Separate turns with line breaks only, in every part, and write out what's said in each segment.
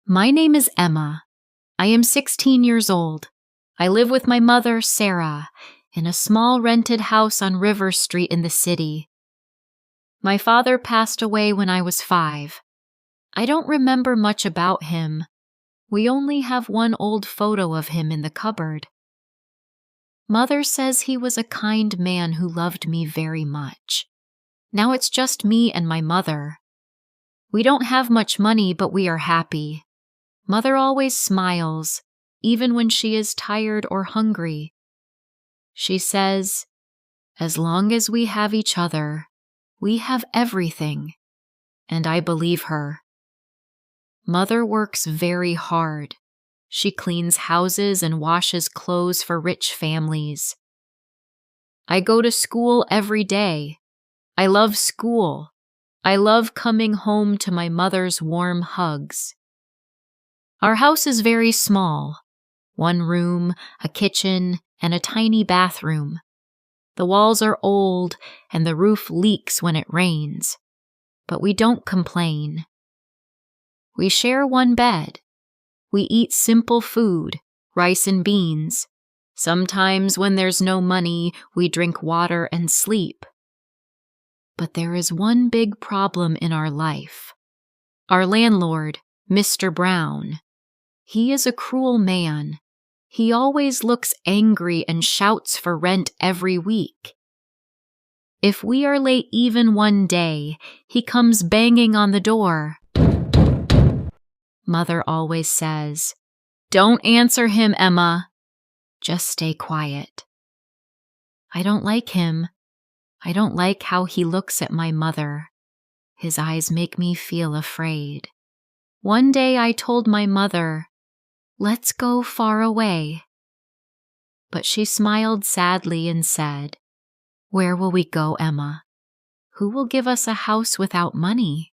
My name is Emma. I am 16 years old. I live with my mother, Sarah, in a small rented house on River Street in the city. My father passed away when I was 5. I don't remember much about him. We only have one old photo of him in the cupboard. Mother says he was a kind man who loved me very much. Now it's just me and my mother. We don't have much money, but we are happy. Mother always smiles, even when she is tired or hungry. She says, "As long as we have each other, we have everything," and I believe her. Mother works very hard. She cleans houses and washes clothes for rich families. I go to school every day. I love school. I love coming home to my mother's warm hugs. Our house is very small. 1 room, a kitchen, and a tiny bathroom. The walls are old and the roof leaks when it rains, but we don't complain. We share 1 bed. We eat simple food, rice and beans. Sometimes when there's no money, we drink water and sleep. But there is one big problem in our life. Our landlord, Mr. Brown. He is a cruel man. He always looks angry and shouts for rent every week. If we are late even one day, he comes banging on the door. Mother always says, "Don't answer him, Emma. Just stay quiet." I don't like him. I don't like how he looks at my mother. His eyes make me feel afraid. One day I told my mother, "Let's go far away." But she smiled sadly and said, "Where will we go, Emma? Who will give us a house without money?"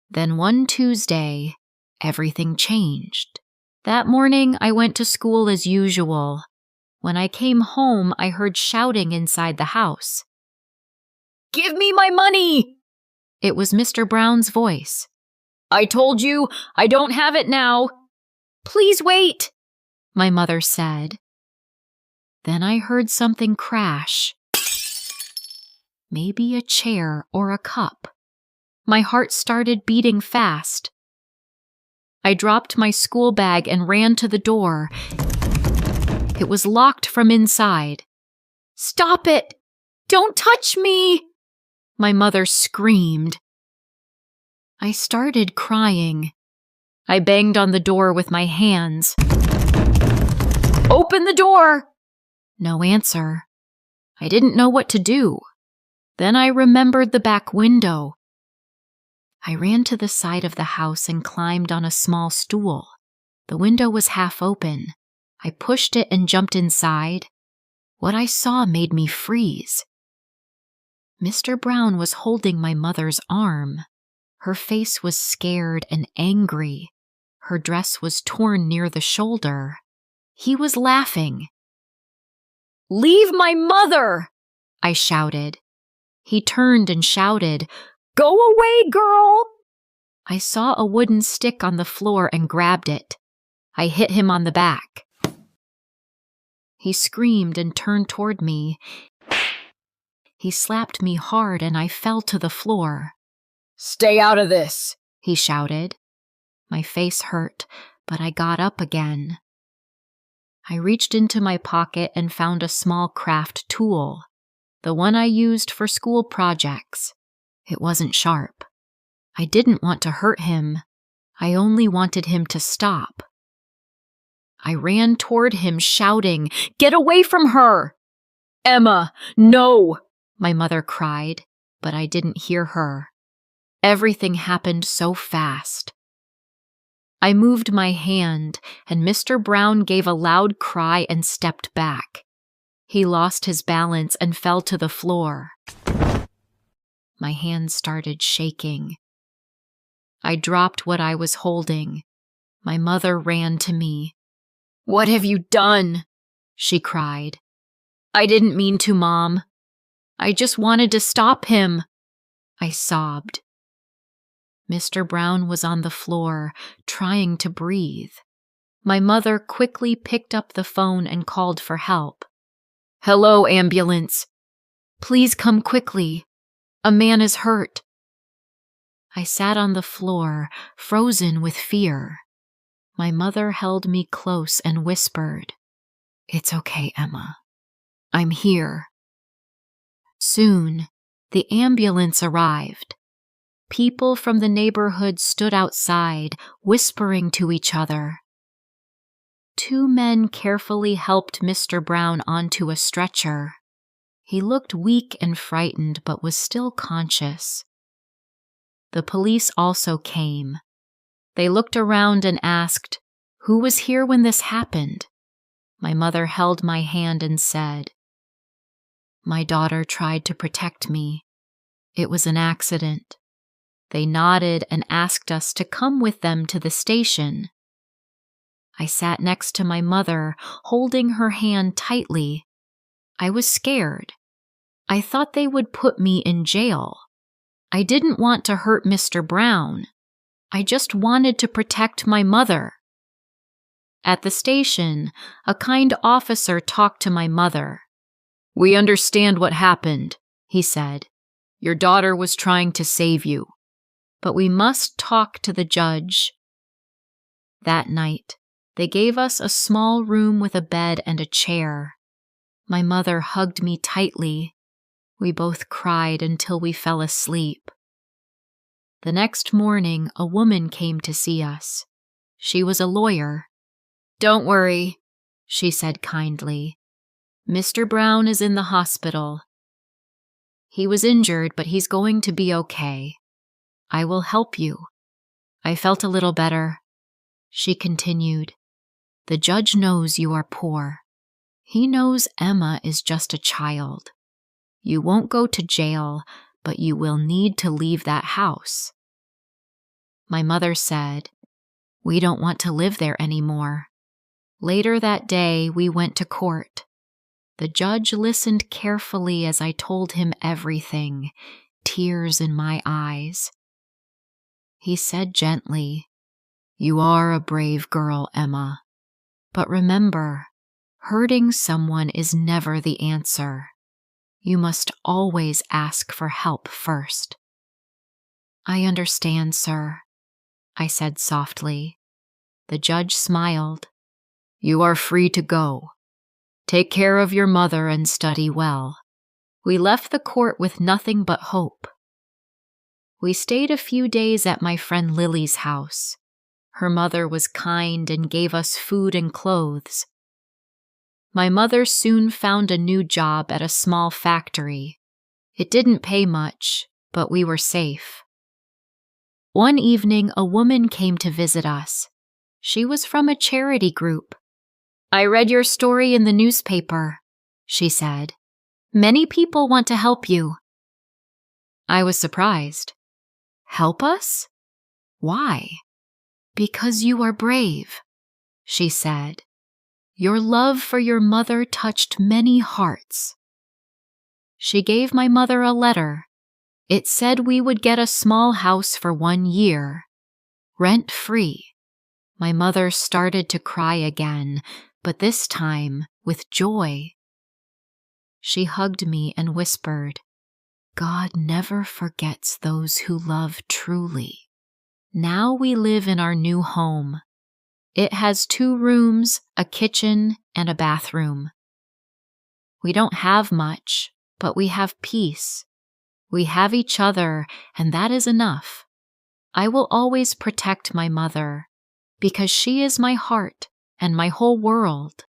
Then one Tuesday, everything changed. That morning I went to school as usual. When I came home, I heard shouting inside the house. "Give me my money!" It was Mr. Brown's voice. "I told you, I don't have it now." "Please wait," my mother said. Then I heard something crash. Maybe a chair or a cup. My heart started beating fast. I dropped my school bag and ran to the door. It was locked from inside. "Stop it! Don't touch me!" my mother screamed. I started crying. I banged on the door with my hands. "Open the door!" No answer. I didn't know what to do. Then I remembered the back window. I ran to the side of the house and climbed on a small stool. The window was half open. I pushed it and jumped inside. What I saw made me freeze. Mr. Brown was holding my mother's arm. Her face was scared and angry. Her dress was torn near the shoulder. He was laughing. "Leave my mother!" I shouted. He turned and shouted, "Go away, girl!" I saw a wooden stick on the floor and grabbed it. I hit him on the back. He screamed and turned toward me. He slapped me hard and I fell to the floor. "Stay out of this," he shouted. My face hurt, but I got up again. I reached into my pocket and found a small craft tool, the one I used for school projects. It wasn't sharp. I didn't want to hurt him. I only wanted him to stop. I ran toward him shouting, "Get away from her!" "Emma, no!" my mother cried, but I didn't hear her. Everything happened so fast. I moved my hand, and Mr. Brown gave a loud cry and stepped back. He lost his balance and fell to the floor. My hands started shaking. I dropped what I was holding. My mother ran to me. "What have you done?" she cried. "I didn't mean to, Mom. I just wanted to stop him," I sobbed. Mr. Brown was on the floor, trying to breathe. My mother quickly picked up the phone and called for help. "Hello, ambulance. Please come quickly. A man is hurt." I sat on the floor, frozen with fear. My mother held me close and whispered, "It's okay, Emma. I'm here." Soon, the ambulance arrived. People from the neighborhood stood outside, whispering to each other. 2 men carefully helped Mr. Brown onto a stretcher. He looked weak and frightened, but was still conscious. The police also came. They looked around and asked, "Who was here when this happened?" My mother held my hand and said, "My daughter tried to protect me. It was an accident." They nodded and asked us to come with them to the station. I sat next to my mother, holding her hand tightly. I was scared. I thought they would put me in jail. I didn't want to hurt Mr. Brown. I just wanted to protect my mother. At the station, a kind officer talked to my mother. "We understand what happened," he said. "Your daughter was trying to save you. But we must talk to the judge." That night, they gave us a small room with a bed and a chair. My mother hugged me tightly. We both cried until we fell asleep. The next morning, a woman came to see us. She was a lawyer. "Don't worry," she said kindly. "Mr. Brown is in the hospital. He was injured, but he's going to be okay. I will help you." I felt a little better. She continued, "The judge knows you are poor. He knows Emma is just a child. You won't go to jail, but you will need to leave that house." My mother said, "We don't want to live there anymore." Later that day, we went to court. The judge listened carefully as I told him everything, tears in my eyes. He said gently, "You are a brave girl, Emma. But remember, hurting someone is never the answer. You must always ask for help first." "I understand, sir," I said softly. The judge smiled. "You are free to go. Take care of your mother and study well." We left the court with nothing but hope. We stayed a few days at my friend Lily's house. Her mother was kind and gave us food and clothes. My mother soon found a new job at a small factory. It didn't pay much, but we were safe. One evening, a woman came to visit us. She was from a charity group. "I read your story in the newspaper," she said. "Many people want to help you." I was surprised. "Help us? Why?" "Because you are brave," she said. "Your love for your mother touched many hearts." She gave my mother a letter. It said we would get a small house for 1 year, rent-free. My mother started to cry again, but this time with joy. She hugged me and whispered, "God never forgets those who love truly." Now we live in our new home. It has 2 rooms, a kitchen, and a bathroom. We don't have much, but we have peace. We have each other, and that is enough. I will always protect my mother, because she is my heart and my whole world.